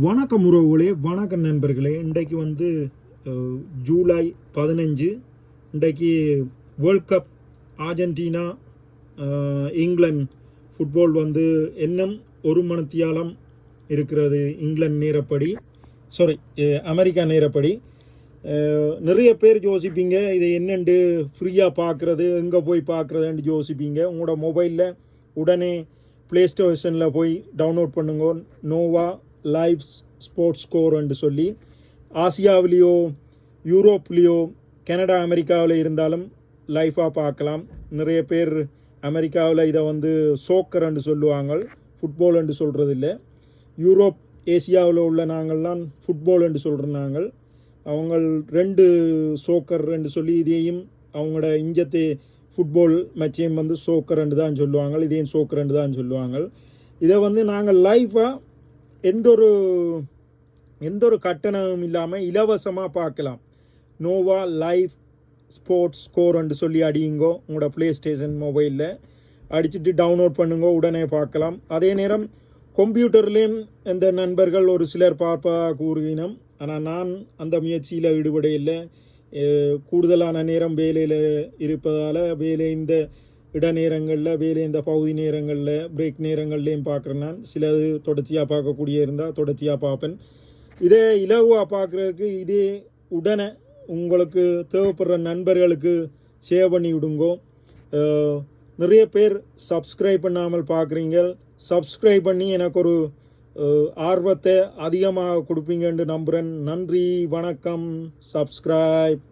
வணக்கம் உறவுகளே, வணக்கம் நண்பர்களே. இன்றைக்கு ஜூலை 15. இன்றைக்கு world cup Argentina England football இன்னும் ஒரு மணித்தியாலம் இருக்கிறது. இங்கிலாந்து நேரப்படி, அமெரிக்கா நேரப்படி. நிறைய பேர் யோசிப்பீங்க, இதை என்னென்று ஃப்ரீயாக பார்க்குறது, எங்கே போய் பார்க்குறதுன்னு யோசிப்பீங்க. உங்களோட மொபைலில் உடனே ப்ளே ஸ்டேஷனில் போய் டவுன்லோட் பண்ணுங்க. நோவா லைவ் ஸ்போர்ட்ஸ் ஸ்கோர் என்று சொல்லி ஆசியாவிலேயோ யூரோப்லேயோ கனடா அமெரிக்காவில் இருந்தாலும் லைஃபாக பார்க்கலாம். நிறைய பேர் அமெரிக்காவில் இதை சோக்கர் என்று சொல்லுவாங்க, ஃபுட்பால் என்று சொல்கிறது இல்லை. யூரோப் ஏசியாவில் உள்ள நாங்கள்லாம் ஃபுட்பால் என்று சொல்கிறோம். நாங்கள் அவங்க 2 சோக்கர் என்று சொல்லி இதையும் அவங்களோட இஞ்சத்தை ஃபுட்பால் மேட்சையும் சோக்கர் என்று தான் சொல்லுவாங்க, இதையும் சோக்கர் என்று தான் சொல்லுவாங்க. இதை நாங்கள் லைஃபாக எந்த ஒரு கட்டணமும் இல்லாமல் இலவசமாக பார்க்கலாம். நோவா லைவ் ஸ்போர்ட்ஸ் ஸ்கோர் என்று சொல்லி அடியுங்கோ. உங்களோட ப்ளே ஸ்டேஷன் மொபைலில் அடிச்சுட்டு டவுன்லோட் பண்ணுங்க, உடனே பார்க்கலாம். அதே நேரம் கம்ப்யூட்டர்லேயும் இந்த நண்பர்கள் ஒரு சிலர் பார்ப்பா கூறுகினோம். ஆனால் நான் அந்த முயற்சியில் ஈடுபட இல்லை. கூடுதலான நேரம் வேலையில் இருப்பதால் இந்த இடநேரங்களில் இந்த பகுதி நேரங்களில் பிரேக் நேரங்கள்லேயும் பார்க்குறேன். நான் சிலது தொடர்ச்சியாக பார்க்கக்கூடிய இருந்தால் தொடர்ச்சியாக பார்ப்பேன். இதே இலகுவாக பார்க்குறதுக்கு இதே உடனே உங்களுக்கு தேவைப்படுற நண்பர்களுக்கு ஷேர் பண்ணி விடுங்கோ. நிறைய பேர் சப்ஸ்கிரைப் பண்ணாமல் பார்க்குறீங்க. சப்ஸ்கிரைப் பண்ணி எனக்கு ஒரு ஆர்வத்தை அதிகமாக கொடுப்பீங்கன்னு நம்புகிறேன். நன்றி, வணக்கம். சப்ஸ்கிரைப்.